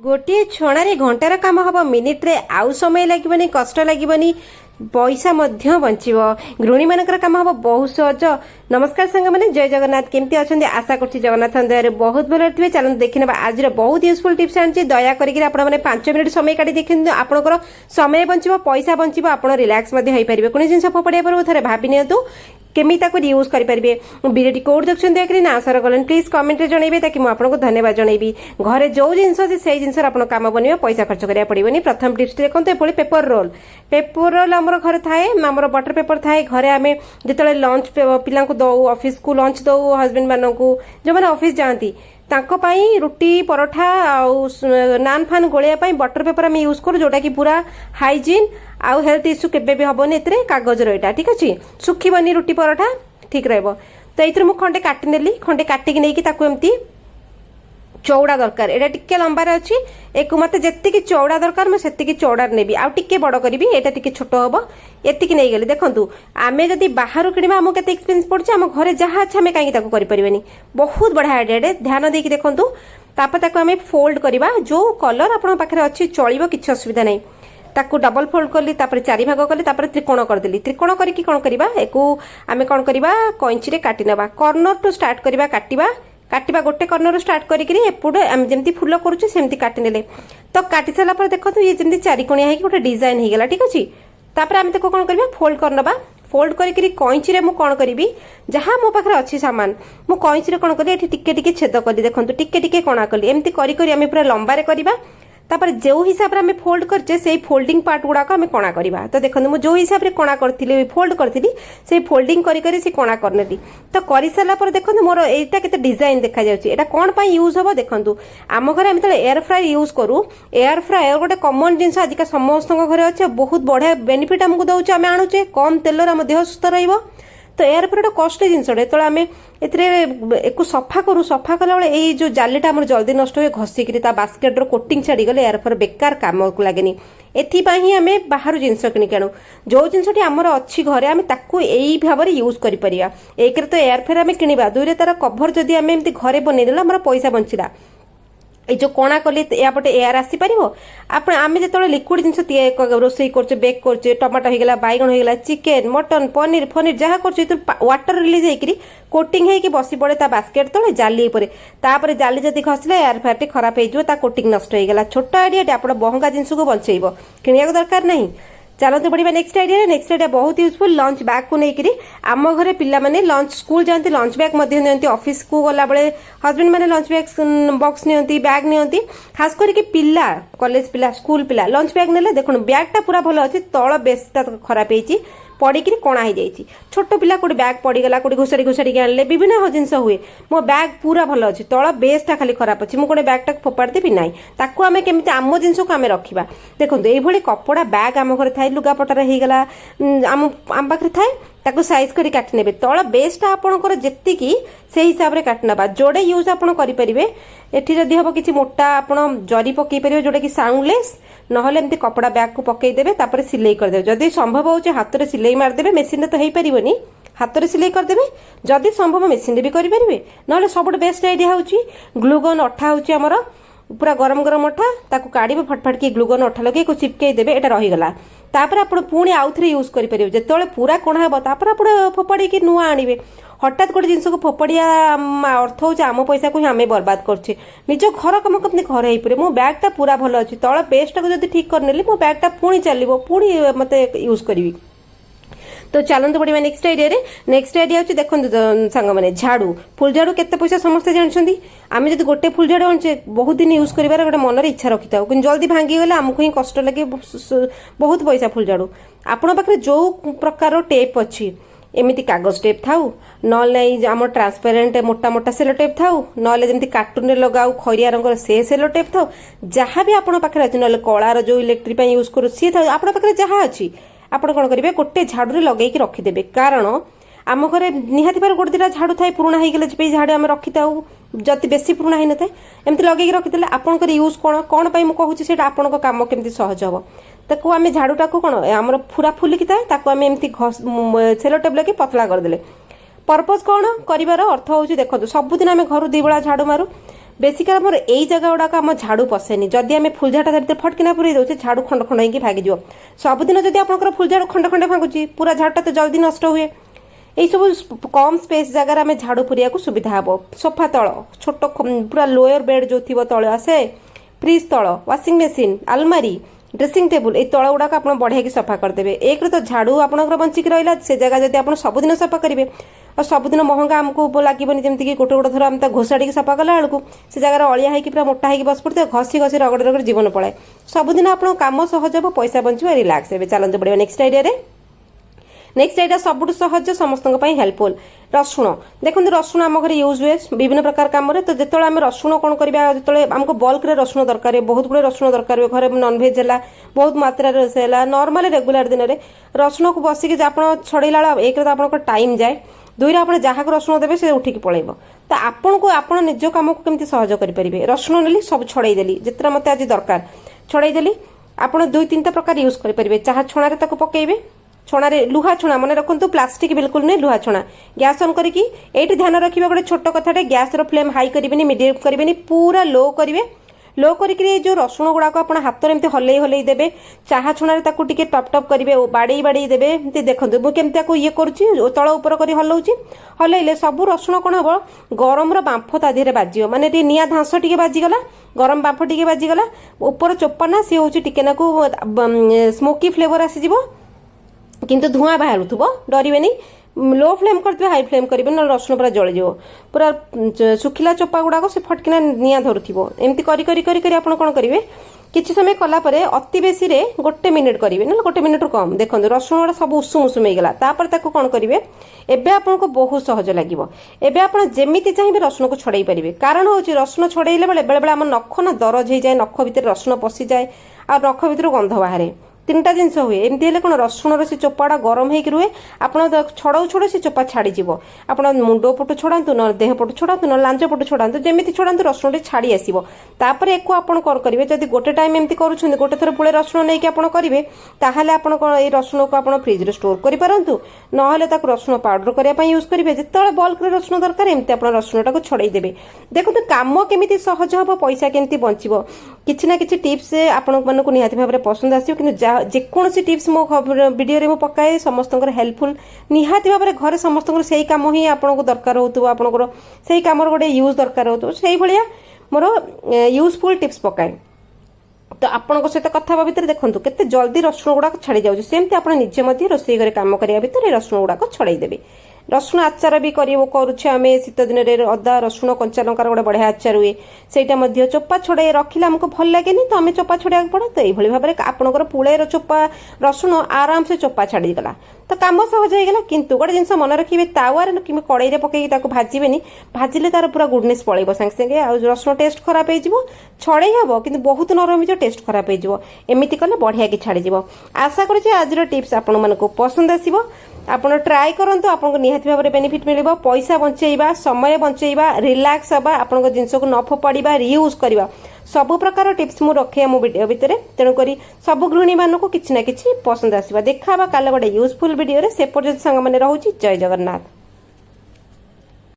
गोटे छणारे घंटार काम हम मिनिट रे आउ समय लगे कष्ट लगे पैसा बंचो गृहिणी मानकर काम हम बहुत सहज। नमस्कार सांग मैंने जय जगन्नाथ केमती अच्छा आशा कर जगन्नाथ दया बहुत भल थे। चलते देखने आज बहुत यूजफुल टिप्स आनी दया करके 5 मिनिट समय काटी देखते आपंकर समय बंचो पैसा बंचो आप रिलैक्स पारे कौन जिन फोपड़ा पूर्व थे भावी नियंतु केमी यूज करेंगे। वीडियो कौट देखते देखिए ना आशा करें प्लीज कमेंट जनइबे ताकि मुझे धन्यवाद जनइबी। घरे जो जिन से जिन काम बन पैसा खर्च करा पड़ोनी। प्रथम टिप्स देखते ये पेपर रोल आम घर थाए आम बटर पेपर थाए घरे आम जो लंच पिला दौ ऑफिस को लंच दौ हजबैंड मानक जो मैंने ऑफिस जाती रुटी परोठा आउ नान फान गोलिया बटर पेपर आम यूज करूँ जोटा कि पूरा हाइजीन आउ हेल्थ इश्यू केबे भी हबनी एतरे कागज रहा ठीक अच्छे सुखीबनी रुटी परोठा ठीक रहिबो। तो ये मुझे खंडे काटिनेली खंडे काटिक नहीं एमती चौड़ा दरकार एटा टिके लंबार अच्छी एक मत जी चौड़ा दरकार मुझे चौड़ार नेबी आउ टिके बड़ करी एटा टिके छोट हम एतिक नहीं गली। देखो आमे जदि बाहर किणवा आमको केते एक्सपेंस पड़ছে आम घरे जहाँ अच्छे आम कहीं करें बहुत बढ़िया आइडिया ध्यान देकी देखूँ। तापर आम फोल्ड करवा जो कलर आप पाखे अच्छी चलो किसी असुविधा नहीं ताकू डबल फोल्ड कली चारि भाग कली त्रिकोण करदेली त्रिकोण करके कौन करवा एको आम कौन करवा कैंची काटी नवा कॉर्नर टू स्टार्ट करवा काटिबा गोटे कॉर्नर स्टार्ट करिकरी एपटे आम जमती फुल करूचे सेमती काटी नेले। तो काटी सारा पर देखो ये जमती चारिकोणिया है गोटे डिजाइन हो गला ठीक अच्छे। तापर आम देखो कौन करवा फोल्ड करनबा फोल्ड करिकरी कैंची रे मु कौन करी जहाँ मो पाखे अच्छी सामान मु कैंची रे कौन करी टिके टिके छेद कली देखो टिके टिके कणा कली एमती करी करी आम पूरा लंबारे करवा। तापर जो हिसाब से फोल्ड करचे से फोल्डिंग पार्ट गुड़ाक आम कणा करवा। तो देखो मुझे जो हिसाब से कणा करी फोल्ड करी से फोल्डिंग करी से कणा करनेली। तो कर सारा पर देखो मोर एटा केते डिजाइन देखा जाउची एटा कोन पई यूज हो देखो आम घर आम एयर फ्रायर यूज करूँ एयर फ्रायर गोटे कमन जिन आजिका समस्त घरे अच्छे बहुत बढ़िया बेनिफिट आमको दौचे आम आणुचे कम तेल आम देह सुस्थ रहिबो। तो एयर फ्रायर कॉस्टली जिनसटे जो आम एक सफा करूँ सफा कला ये जो जालीटा आम जल्दी नष्ट हुए घसिकी बास्केटर कोटिंग छाड़ी गले एयर फ्रायर बेकार काम को लगे एथपाई आम बाहर जिनस किणिक आणु जो जिनसटी आमर अच्छी घरे आम ताकू यही भाव में यूज कर एक तो एयर फ्रायर आम किणवा दुई तार कभर जदि आम एमती घरे बनईदेल आम पैसा बंचला। ये जो कणा कले यापटे एयर आसी पारिबो आपण आमे जेतले लिक्विड जिंस रोसई करछे बेक करछे टमाटो होइगला बैगन होइगला चिकेन मटन पनीर फनीर जहाँ करछे तो वाटर रिलीज होइकरी कोटिंग होइकि बसी पड़े ता बास्केट तले जाली परे तापर जाली जदि खसले एयर फ्रायर खराब हो ता कोटिंग नष्ट होइगला। छोट आइडिया आपण महंगा जिंस को बचेइबो किनिया दरकार नहीं। चलते बढ़िया नेक्स्ट आइडिया बहुत यूजफुल लंच बैग को लेकर आम घरे पिला माने लंच स्कूल जाती लंच बैग नि ऑफिस को गला बेले हजबैंड माने लंच बैग बॉक्स नि बैग नि खास करके पिला कॉलेज पिला स्कूल पिला लंच बैग नेले देखो बैगटा पूरा भल अच्छे तल बेसटा खराब होती पड़ी कणा हो जाए छोट पिला कोई बैग पड़गला कोई घुषाड़ी घुषाड़ी आनले विभिन्न जिन हुए मो बैग पूरा भल अच्छे तल बेसटा खाली खराब अच्छे मुझे बैगटा फोपाड़ी देवी ना ताकू आम केमी आम जिन को आम रखा। देखो ये कपड़ा बैग आम घर थाए लुगापटार होगा आम पाखे थाए ताकू साइज करी काटी नेबे तल बेसटा आपणकर जेतिकी से हिसाब रे काटी नबा जोड़े यूज आपन करि परिबे। एठी जदि हबो किछि मोटा आपन जरी पकई परिबे जोटा कि साउंडलेस नहले एमती कपड़ा बैग को पकई देबे तापर सिलाई कर देबे जदि संभव होचे हाथ रे सिलाई मार देबे मेसिन रे तो हेई परिबोनी हाथ रे सिलाई कर देबे जदि संभव मेसिन रे भी करि परिबे नहले सबुठ बेस्ट आइडिया होची ग्लूगन अठा होची हमर पूरा गरम गरम अठा ताकू काढ़ी फटफट के ग्लूगन अठा लगे को चिपकई देबे एटा रहीगला। तापर आपण पुणी आउ थे यूज कर पारे जो पूरा कणा हे तापर आप फोपाड़ी कि नुआ आनिबे हठात गोटे जिनस को फोपाड़िया अर्थ हो आम पैसा को आम बर्बाद करछे निज घर कम कमती घर हो पारे मो बैगटा पूरा भल अच्छे तल बेसटा को ठीक करनेली मो बैगटा पुणी चलो पुणी मत यूज करी। तो चलते बढ़िया नेक्स्ट आइडिया अच्छे देखो सांग मैंने झाड़ू फुल झाड़ू केते पैसा समस्ते जानते आम जब गोटे फुल झाड़ू आने बहुत दिन यूज कर गोटे मनर इच्छा रखी था कि जल्दी भांगीगले आमको ही कष्ट लगे बहुत पैसा फुल झाड़ू आपण पाखे जो प्रकार टेप अच्छी एमती कागज टेप थाऊ ना आम ट्रांसपेरेंट मोटा मोटा सेलो टेप थाऊ ना जमी कार्टून लगाऊ खरिया रंगर से सेलो टेप थाऊ जहाँ भी आप पाखे अच्छे ना कलार जो इलेक्ट्रिक यूज करूँ सी था आप पाखे जहाँ अच्छी आपण कौन करेंगे गोटे झाड़ू लगे रखिदेवे कारण आम घरे निहाती बार गोटे दिटा झाड़ू थाए पुराणा हो गले झाड़ू आम रखी था जति बेसी पुराणा होन था एमती लगे रखिदे आपंकर यूज कौन कौन मुझे कहूँ आपण काम केमती सहज हम ताकू आम झाड़ूटा को कौन आम पूरा फुलिकी था आम एमती सेलो टेप लगे पतला करदे पर्पज कौन कर अर्थ हूँ देखो सबुदिन आम घर दुईबेला झाड़ू मारू बेसिकली आम यही जगह गुड़ाक आम झाड़ू पशेनि जदि आम फुलझाड़ा भर फटकिना पूरी दौचे झाड़ू खंड खंड होगी भागिज सबुदिन जब आप फुलझाड़ू खंड खंड भांगुची पूरा झाड़टा तो जल्दी नष्ट हुए यही सब कम स्पेस जगार आम झाड़ू पुरिया सुविधा हम सोफा तल छोट पूरा लोअर बेड जो थी तल आसे फ्रिज तल वाशिंग मेसीन आलमारी ड्रेसिंग टेबुल ये तल गुड़ाक आप बढ़िया सफा करदे एक तो झाड़ू आपंकर बंचिक रहा से जगह जब आप सबुदिन सफा करेंगे और सबुदिन महंगा आमको लगे जमीक गोटे गोटे थर आम घोषाड़ी सफा कला बेलू से जगह अलिया होगी पूरा मोटा होगी बस पड़ते घसी घसी रगड़ रगड़ जीवन पड़ाए सबुदिन आप कम सहज हम पैसा बंचो रिलैक्स हे चलते पड़े नेक्स्ट आइडिया नेक्स्ट आइडिया सब सहज समस्त हेल्पफुल रसुण देखो रसुण आम घर यूज हुए विभिन्न प्रकार कम तो जो आम रसुण कौन करवा जो आमको बल्क रे रसुण दरकार बहुत गुड़े रसुण दरकार हुए घर नॉनवेज है बहुत मात्रा है नॉर्मल रेगुलर दिन में रसुण को बसिक आप छड़ेला एक तो आप टाइम जाए दुई आप जहाँ को रसुण देवे से उठिक पड़ेब तो आपन को आप निज कम को केमती सहज करेंगे रसुण नेली सब छड़ेदेली जितना मत आज दरकार छड़ेदेली आप दुई तीन प्रकार यूज करेंगे चाह छणारे पकेबे छणारे लुहा छणा मन रखु प्लास्टिक बिल्कुल नहीं लुहा छणा गैस ऑन करके ये ध्यान रखिए गोटे छोट कथाटे गैस फ्लेम हाई करेंगे मीडियम करेंगे पूरा लो करेंगे लो करके जो रसुण गुड़ाक आप हाथ में हल्ई हल्ई देवे चाह छणारे टे टप टप करेंगे बाड़े बाड़े देवे देखो मुझे ये करुच्ची तल उपर कर हलाऊँगी हल्ले सब रसुण कौन हम गरम बांफ ता देहरे बाजियो माने निआ धांस टे बाजिगला गरम बांफ टे बाजिगला ऊपर चोपा ना सी हूँ टिके नाकू स्मोकी फ्लेवर आसीज किंतु धुआं बाहर डरवे लो फ्लेम करते हाई फ्लेम करेंगे ना रसुण पूरा जली पूरा सुखिला चोपा गुड़ाक से फटकिना निआं धरुथिबो एमती करी करी करी करी आपण कोन करिवे किछि समय कला परे अति बेसी रे गोटे मिनिट करिवे ना गोटे मिनिट कम देखो रसुण गुड़ा सब उषुम उषुम होगला तापर ताको कोन करिवे एबे आपनको बहुत सहज लागिवो एबे आपण जेमिति चाहिबे रसुण को छड़ाई परिबे कारण होची रसुण छड़ाइले बेले बेले हम नख ना दरज हो जाए नख भितर रसुण पशि जाए आ नख भितर गंध बाहरे तीनटा जिनस हुए एमती हेल्ले कौन रसुण से चोपाटा गरम हो रुए आप छड़ाऊ छड़ से चोपा छाड़ीज आप मुंड पटु छड़ातु न देह पटु छड़ातु न लांज पटु छड़ातु जमी छड़ातु रसुण छाड़ी आसो तापर एक आप कौन करेंगे जब गोटे टाइम एमती कर गोटे थर पुले रसुण नहीं आप करेंगे ताहले आप रसुण को आप फ्रिज रे स्टोर करूँ ना रसुण पाउडर करने यूज करेंगे जिते बल्क रसुण दरकार एमती आप रसुण टाक छड़ाई देवे देखो कम केमी सहज हम पैसा केमती बचो किसी ना कि टिप्स आपण मानक निहाती भाव में पसंद आसो कि जेकोसी टिप्स मो वीडियो रे मो पकाए समस्त हेल्पफुल निहाती भाव में घर समस्त से कम ही आपको दरकार हो आपंकर से कम गोटे यूज दरकार हो से भाया मोर यूजफुल टिप्स पकाए तो आपण सहित कथा भितर देखो केते जल्दी रसुण गुड़ाक छाड़ी जाऊँ सेमती आप निजे रोसई घरे कम करने भितर रसुण गुड़ाक छड़ाई देवे रसुण आचार भी करुचे आम शीत दिन में अदा रसुण कंचा लंकार गोटे बढ़िया आचार हुए से चोपा छड़ाई रखिले आमको भल लगे तो आम चोपा छड़ाई पड़ा तो यही भाव में आपंकर पुलेर चोपा रसुण आराम से चोपा छाड़ीगला तो कम सहज होगा किंतु गोटे जिन मन रखिए तावार कि कड़ाई पकई भाजबे भाजिले तार पूरा गुडनेस पड़े सागे सागे आ रसुण टेस्ट खराब हो छड़ाई हम कि बहुत नरम हो टेस्ट खराब होमती कले बढ़िया कि छाड़ीज आशा करुचे आज टिप्स आपण मानक पसंद आसो आपण ट्राए करंतु आपको निहाती भाव में बेनिफिट मिलिबो पैसा बंचेइबा समय बंचेइबा रिलैक्स हबा आपन जिनस को न फोपाड़ीबा रियूज करबा सब प्रकार टिप्स मु रखे मो वीडियो भितर तेणु करी सब गृहिणी मानक किछि ना किछि पसंद आसीबा देखा काले गोटे यूजफुल वीडियो रे से पर्यंत संग माने रहउची जय जगन्नाथ।